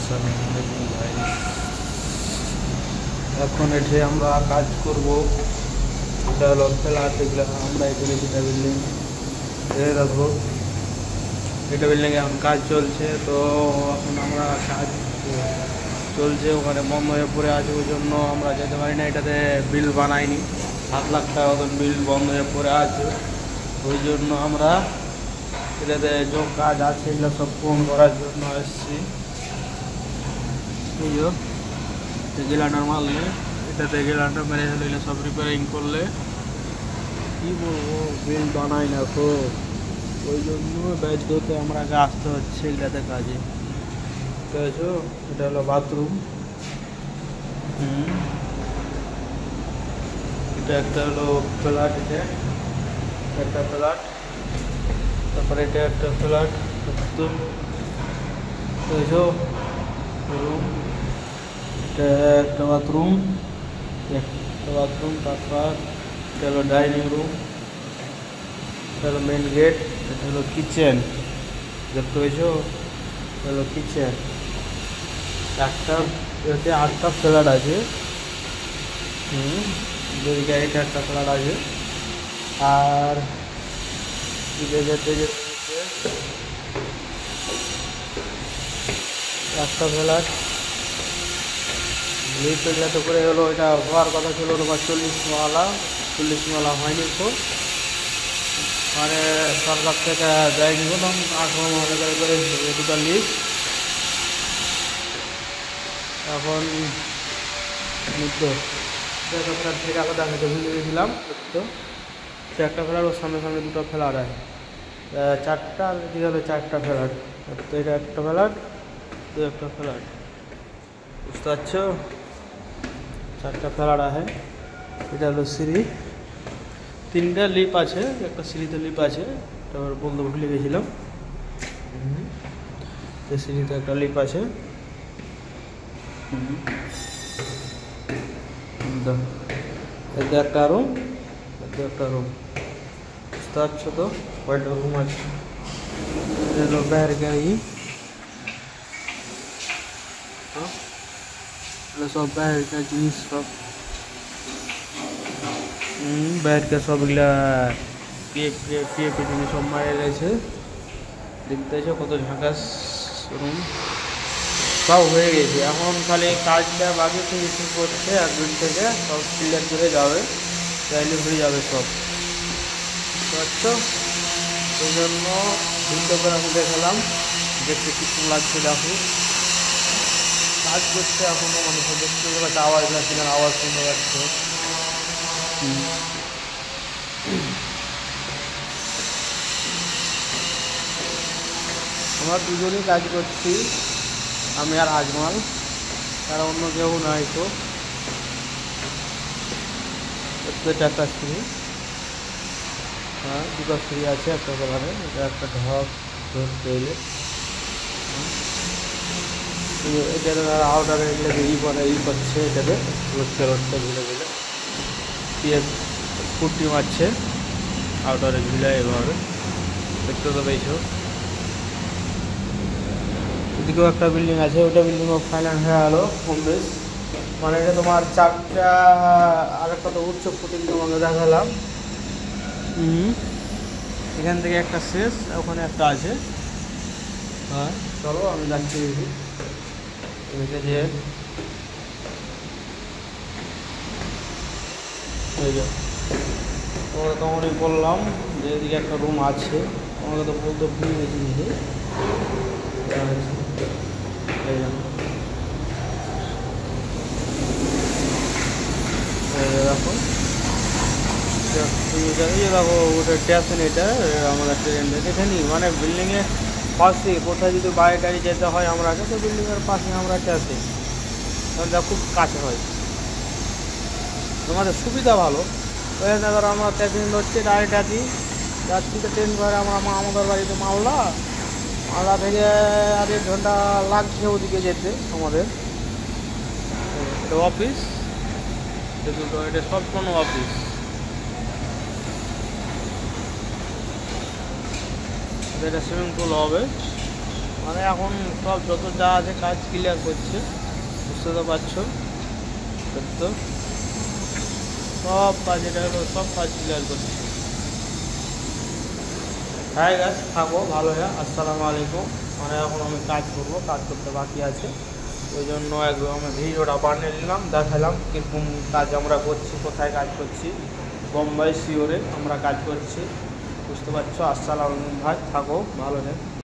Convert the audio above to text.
আসসালামু ভাই, এখন এসে আমরা কাজ করব। এটা হলো ফ্ল্যাট, এগুলো আমরা এখানে যেটা বিল্ডিং রাখবো, এটা বিল্ডিংয়ে এখন কাজ চলছে। তো এখন আমরা কাজ চলছে, ওখানে বন্ধ হয়ে পড়ে আছে, ওই জন্য আমরা যেতে পারি না। এটাতে বিল বানাইনি, 7 লাখ টাকা মতন বিল বন্ধ হয়ে পড়ে আছে। ওই জন্য আমরা এটাতে যে কাজ আছে এগুলো সব পূরণ করার জন্য এসেছি। এই যে গেলান্ডার মারলে, এটাতে গেলান্ডার মেরে হলে এগুলো সব রিপেয়ারিং করলে কী বলবো, বিল বানাই না তো, ওই জন্য ব্যস্ততে আমরা আসতে হচ্ছে এটাতে কাজে। ঠিক আছে, এটা হলো বাথরুম। এটা একটা হলো ফ্ল্যাট, এটা একটা ফ্ল্যাট, তারপরে এটা একটা ফ্ল্যাট একদম রুম। এটা একটা বাথরুম, তারপর এটা হলো ডাইনিং রুম, এটা হলো মেন গেট, এটা হলো কিচেন। দেখতে পেয়েছো, এটা হলো কিচেন। এতে 8টা ফ্ল্যাট আছে। দুই গাড়িতে একটা ফ্ল্যাট আছে। আর যেতে একটা ফ্ল্যাট লিফ্ট করে হলো, এটা হওয়ার কথা ছিল তোমার 40 মালা হয়নি তো, মানে সরকার থেকে দেয়নি বললাম 18 মালা করে দুটো লিফ্ট। এখন তো থেকে আলাদা দেখাতে ভুলে গেছিলাম। তো সে একটা ফ্ল্যাট, ওর সামনে সামনে দুটো ফ্ল্যাট আছে, 4টা, আর এদিকে হলো 4টা ফ্ল্যাট। তো এটা একটা ফ্ল্যাট, তো একটা ফ্ল্যাট, বুঝতে পারছো, 4টা ফ্ল্যাট আছে। এটা হলো সিঁড়ি, 3টা লিফট আছে, একটা সিঁড়িতে লিফট আছে, তারপর বলতে ভুলে গেছিলাম। সিঁড়িতে একটা লিফট আছে। এটা একটা রুম, এটা একটা রুম, বুঝতে পারছো তো, কয়টা রুম আছে। এটা বাইরে গাড়ি, সব বাইরের জিনিস, সব বাইরের সবগুলা পিয়ে জিনিস সব মারে রয়েছে। দেখতে পাচ্ছ কত ঝাঁকাস রুম, সব হয়ে গেছে। এখন খালি কাজটা বাকি ফিনিশিং করছে, 1 দিন থেকে সব ক্লিয়ার করে যাবে, চাইলে হয়ে যাবে সব, বুঝতে পারছো। ওই জন্য ভিডিও করে আমি দেখালাম, দেখতে কিছু লাগছে। দেখো কাজ করছে এখনও, মানে দেখতে পাচ্ছে আওয়াজ লাগছে, আওয়াজ শুনে যাচ্ছে। আমরা দুজনেই কাজ করছি, আমি আর আজমাল, তারা অন্য কেউ নাই। তো একটা স্ত্রী, হ্যাঁ, দুটো স্ত্রী আছে একটা কালারে। এটা একটা ঢক তৈরি, এটা আউটারে করছে, এটাতে রোডটা ঝুলে পুটি মারছে আউটারে ঝুলে। এভাবে দেখতে তো পেয়েছো। এদিকেও একটা বিল্ডিং আছে, ওটা বিল্ডিংও ফাইনাল হয়ে গেলো কম বেশ, মানে এটা তোমার 4টা, আরেকটা তো উচ্চ ফুটিং তোমাকে দেখালাম। এখান থেকে একটা শেষ, ওখানে একটা আছে। হ্যাঁ চলো আমি যাচ্ছি যে তোমাকে তখনই বললাম যে এদিকে একটা রুম আছে, আমাকে তো বলতে ভুলে গেছি নিজে। দেখো দেখো, ওটা স্টেশন, এটা আমরা ট্রেন এখানেই, মানে বিল্ডিংয়ে পাশে কোথায় যদি বাইরে গাড়ি যেতে হয় আমরাকে, তো বিল্ডিংয়ের পাশে আমরা স্টেশন, তাহলে খুব কাছে হয়, তোমাদের সুবিধা ভালো। ওই ধরো আমরা স্টেশন ধরছি, ডাইরেক্ট যাচ্ছি তো ট্রেন ধরে আমরা আমাদের বাড়িতে মালদা থেকে 1.5 ঘন্টা লাগছে ওদিকে যেতে আমাদের। এটা অফিস, এটা সব কোনো অফিস। এটা সুইমিং পুল হবে, মানে এখন সব যত যা আছে কাজ ক্লিয়ার করছে, বুঝতে তো পারছো। তো সব কাজ, এটা হলো সব কাজ ক্লিয়ার করছে। হ্যাঁ গাছ থাকো ভালো, হ্যাঁ আসসালামু আলাইকুম। মানে এখন আমি কাজ করবো, কাজ করতে বাকি আছে, ওই জন্য একদম আমি ভিডিওটা বানিয়ে নিলাম, দেখালাম কীরকম কাজ আমরা করছি, কোথায় কাজ করছি। বোম্বাই শিওরে আমরা কাজ করছি, বুঝতে পারছো। আসসালামু আলাইকুম ভাই, থাকো ভালো, হ্যাঁ।